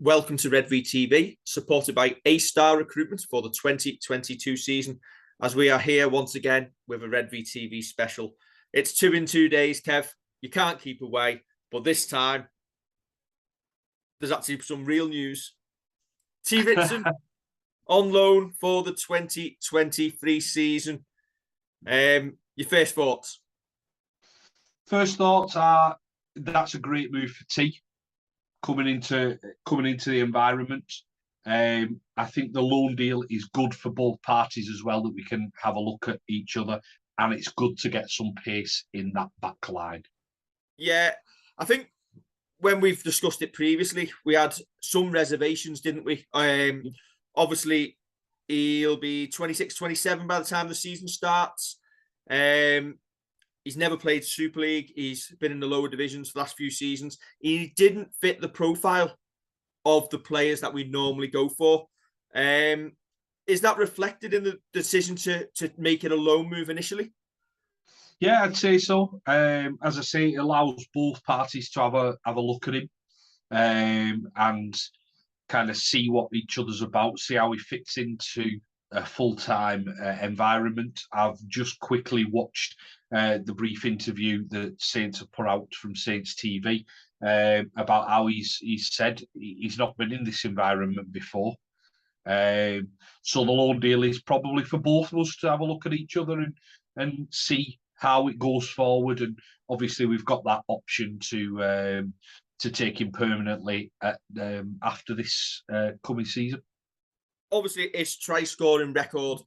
Welcome to Redvee TV, supported by A-Star Recruitment for the 2022 season, as we are here once again with a Redvee TV special. It's 2 in 2 days, Kev. You can't keep away, but this time, there's actually some real news. Tee Ritson on loan for the 2023 season. Your first thoughts? First thoughts are that's a great move for T coming into the environment. I think the loan deal is good for both parties as well, that we can have a look at each other, and it's good to get some pace in that back line. Yeah, I think when we've discussed it previously, we had some reservations, didn't we? Obviously, he'll be 26, 27 by the time the season starts. He's never played Super League. He's been in the lower divisions for the last few seasons. He didn't fit the profile of the players that we normally go for. Is that reflected in the decision to make it a loan move initially? Yeah, I'd say so. As I say, it allows both parties to have a look at him and kind of see what each other's about, see how he fits into a full-time environment. I've just quickly watched the brief interview that Saints have put out from Saints TV about how he's said he's not been in this environment before. So the loan deal is probably for both of us to have a look at each other and see how it goes forward. And obviously we've got that option to take him permanently after this coming season. Obviously, his try-scoring record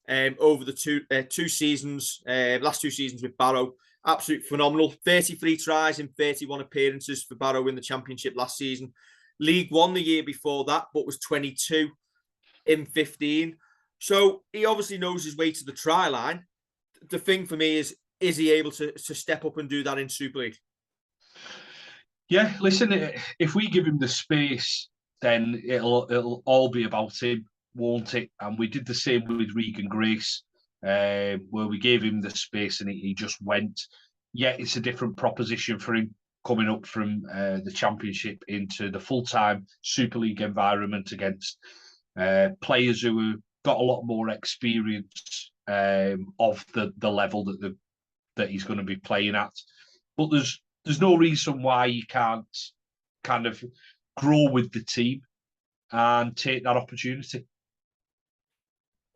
over the two seasons, last two seasons with Barrow, absolutely phenomenal. 33 tries in 31 appearances for Barrow in the Championship last season. League One the year before that, but was 22 in 15. So he obviously knows his way to the try line. The thing for me is he able to step up and do that in Super League? Yeah, listen, if we give him the space, then it'll all be about him, won't it? And we did the same with Regan Grace, where we gave him the space and he just went. Yeah, it's a different proposition for him coming up from the Championship into the full-time Super League environment against players who have got a lot more experience of the level that he's going to be playing at. But there's no reason why you can't kind of grow with the team and take that opportunity.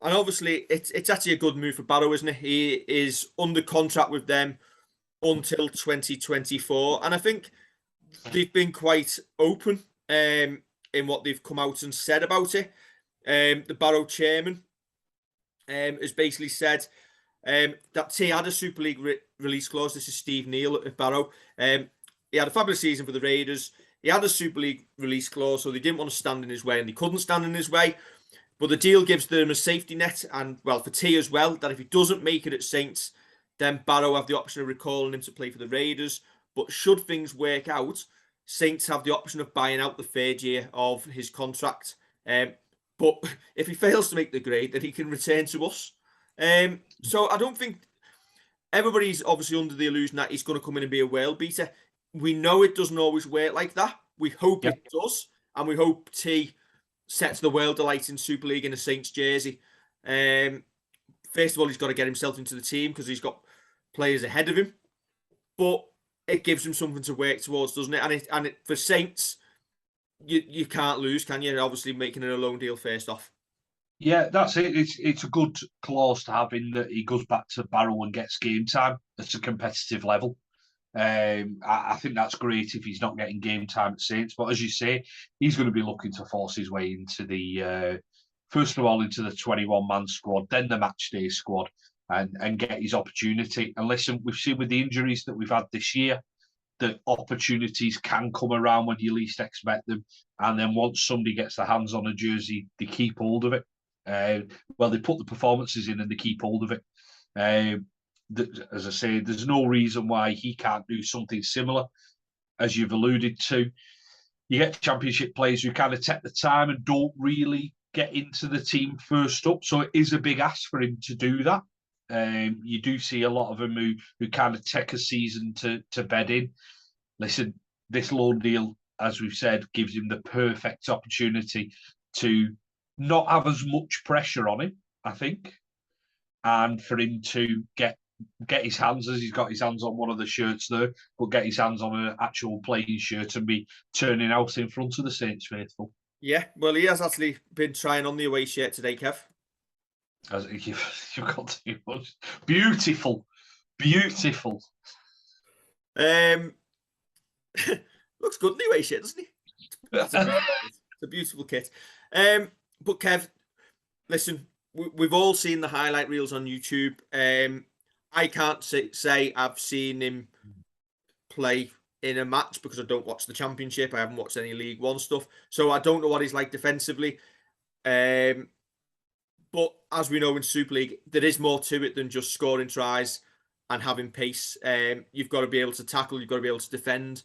And obviously, it's actually a good move for Barrow, isn't it? He is under contract with them until 2024. And I think they've been quite open in what they've come out and said about it. The Barrow chairman has basically said that T had a Super League release clause. This is Steve Neal at Barrow. He had a fabulous season for the Raiders. He had a Super League release clause, so they didn't want to stand in his way, and they couldn't stand in his way. But the deal gives them a safety net, and, well, for T as well, that if he doesn't make it at Saints, then Barrow have the option of recalling him to play for the Raiders. But should things work out, Saints have the option of buying out the third year of his contract. But if he fails to make the grade, then he can return to us. So I don't think everybody's obviously under the illusion that he's going to come in and be a world beater. We know it doesn't always work like that. We hope it does, and we hope T sets the world alight in Super League in a Saints jersey. First of all, he's got to get himself into the team because he's got players ahead of him, but it gives him something to work towards, doesn't it? And for Saints, you can't lose, can you? Obviously, making it a loan deal first off. Yeah, that's it. It's a good clause to have in that he goes back to Barrow and gets game time at a competitive level. I think that's great if he's not getting game time at Saints. But as you say, he's going to be looking to force his way into the, first of all, into the 21-man squad, then the match day squad, and get his opportunity. And listen, we've seen with the injuries that we've had this year, that opportunities can come around when you least expect them. And then once somebody gets their hands on a jersey, they keep hold of it. Well, they put the performances in and they keep hold of it. As I say, there's no reason why he can't do something similar, as you've alluded to. You get Championship players who kind of take the time and don't really get into the team first up. So it is a big ask for him to do that. You do see a lot of them who kind of take a season to bed in. Listen, this loan deal as we've said, gives him the perfect opportunity to not have as much pressure on him, I think, and for him to get his hands, as he's got his hands on one of the shirts there, but get his hands on an actual playing shirt and be turning out in front of the Saints faithful. Yeah, well, he has actually been trying on the away shirt today, Kev. As you've got too much. Beautiful. Looks good in the away shirt, doesn't he? It's a beautiful kit. But Kev, listen, we've all seen the highlight reels on YouTube. I can't say I've seen him play in a match because I don't watch the Championship. I haven't watched any League One stuff, so I don't know what he's like defensively. But as we know in Super League, there is more to it than just scoring tries and having pace. You've got to be able to tackle. You've got to be able to defend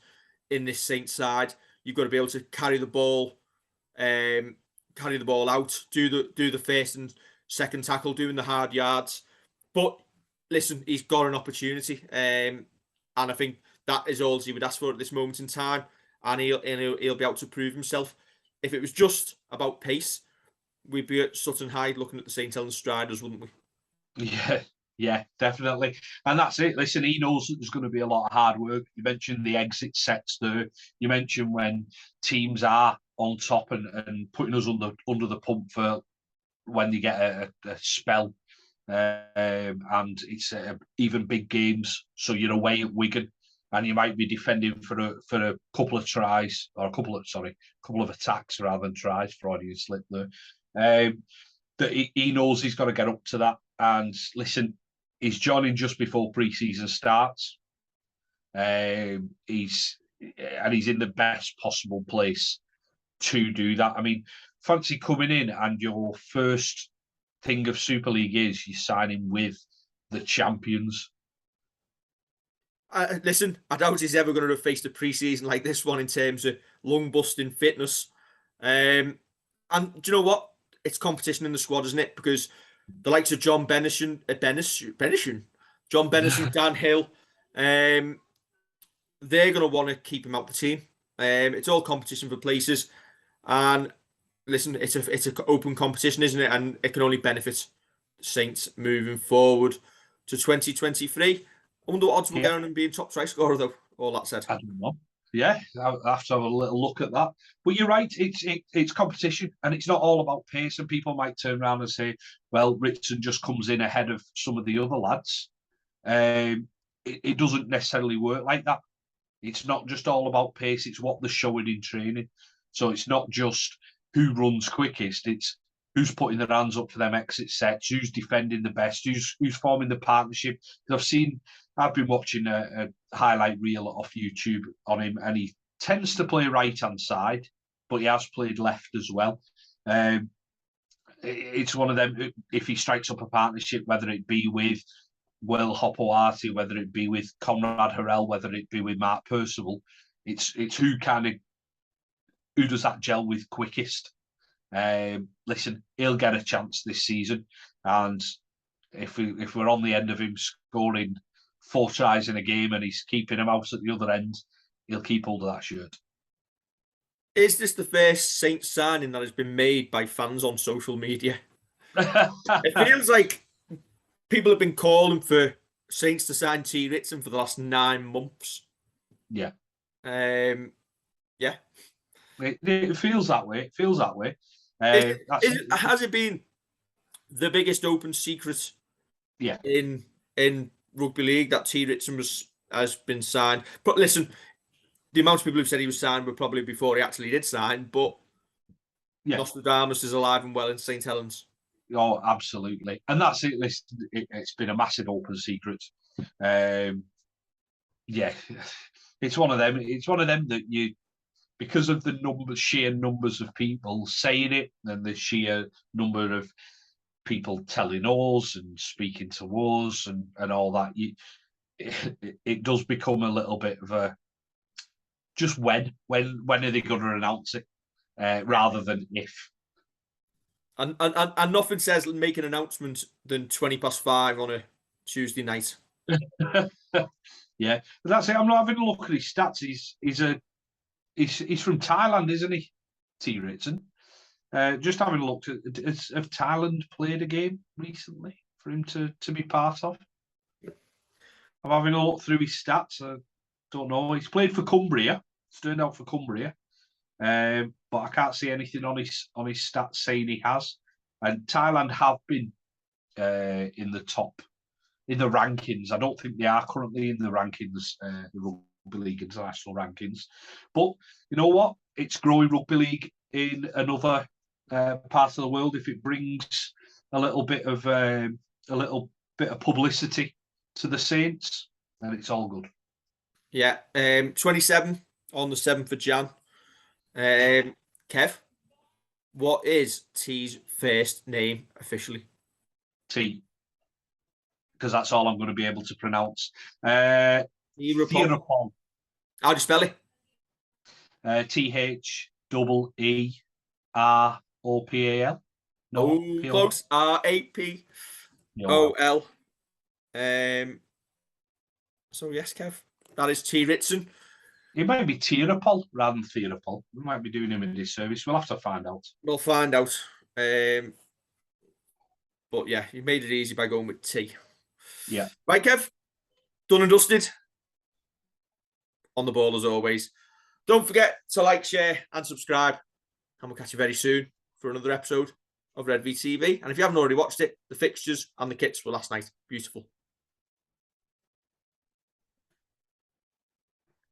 in this Saints side. You've got to be able to carry the ball out, do the first and second tackle, doing the hard yards. But listen, he's got an opportunity, and I think that is all he would ask for at this moment in time, and he'll be able to prove himself. If it was just about pace, we'd be at Sutton Hyde looking at the St Helens Striders, wouldn't we? Yeah, definitely. And that's it. Listen, he knows that there's going to be a lot of hard work. You mentioned the exit sets there. You mentioned when teams are on top and putting us under the pump for when they get a spell. And it's even big games. So you're away at Wigan and you might be defending for a couple of tries, or a couple of attacks rather than tries. Freudian slip there. That he knows he's got to get up to that. And listen, he's joining just before pre-season starts. He's in the best possible place to do that. I mean, fancy coming in and your first thing of Super League is you're signing with the champions. Listen, I doubt he's ever going to have faced a pre-season like this one in terms of lung-busting fitness. And do you know what? It's competition in the squad, isn't it? Because the likes of John Benison, Dan Hill, they're going to want to keep him out the team. It's all competition for places. And listen, it's an open competition, isn't it? And it can only benefit Saints moving forward to 2023. I wonder what odds we're getting on him being top try scorer, though. All that said, I don't know. Yeah, I'll have to have a little look at that. But you're right, it's competition, and it's not all about pace. And people might turn around and say, "Well, Ritson just comes in ahead of some of the other lads." It doesn't necessarily work like that. It's not just all about pace; it's what they're showing in training. So it's not just who runs quickest; it's who's putting their hands up for them exit sets, who's defending the best, who's forming the partnership. I've been watching a highlight reel off YouTube on him, and he tends to play right-hand side, but he has played left as well. It's one of them, if he strikes up a partnership, whether it be with Will Hopoate, whether it be with Conrad Harrell, whether it be with Mark Percival, it's who does that gel with quickest. Listen, he'll get a chance this season, and if we're on the end of him scoring 4 tries in a game and he's keeping him out at the other end, he'll keep hold of that shirt. Is this the first Saints signing that has been made by fans on social media? It feels like people have been calling for Saints to sign Tee Ritson for the last 9 months. Yeah. Yeah. It feels that way. Has it been the biggest open secret in rugby league that Tee Ritson has been signed? But listen, the amount of people who've said he was signed were probably before he actually did sign, but Nostradamus is alive and well in St Helens. Oh, absolutely. And that's it. It's been a massive open secret. It's one of them. It's one of them that because of the sheer numbers of people saying it and the sheer number of people telling us and speaking to us and all that, it does become a little bit of a just when are they going to announce it rather than if. And nothing says make an announcement than 5:20 on a Tuesday night. Yeah, but that's it. I'm not having a look at his stats. He's a He's from Thailand, isn't he? Tee Ritson. Just having a look at, have Thailand played a game recently for him to be part of? I'm having a look through his stats. I don't know. He's played for Cumbria. He's turned out for Cumbria, but I can't see anything on his stats saying he has. And Thailand have been in the top in the rankings. I don't think they are currently in the rankings, the Rugby League international rankings. But you know what? It's growing rugby league in another part of the world. If it brings a little bit of publicity to the Saints, then it's all good. Yeah, 27 on the 7th of Jan. Kev, what is T's first name officially? T, because that's all I'm going to be able to pronounce. Tee Ritson. How do you spell it? TheEROPAL. No, close. RAPOL. So yes, Kev, that is Tee Ritson. It might be Tirapol rather than Theropol. We might be doing him a disservice. We'll have to find out. We'll find out. But yeah, you made it easy by going with T. Yeah. Right, Kev. Done and dusted. On the ball as always. Don't forget to like, share, and subscribe. And we'll catch you very soon for another episode of Redvee TV. And if you haven't already watched it, the fixtures and the kits were last night. Beautiful.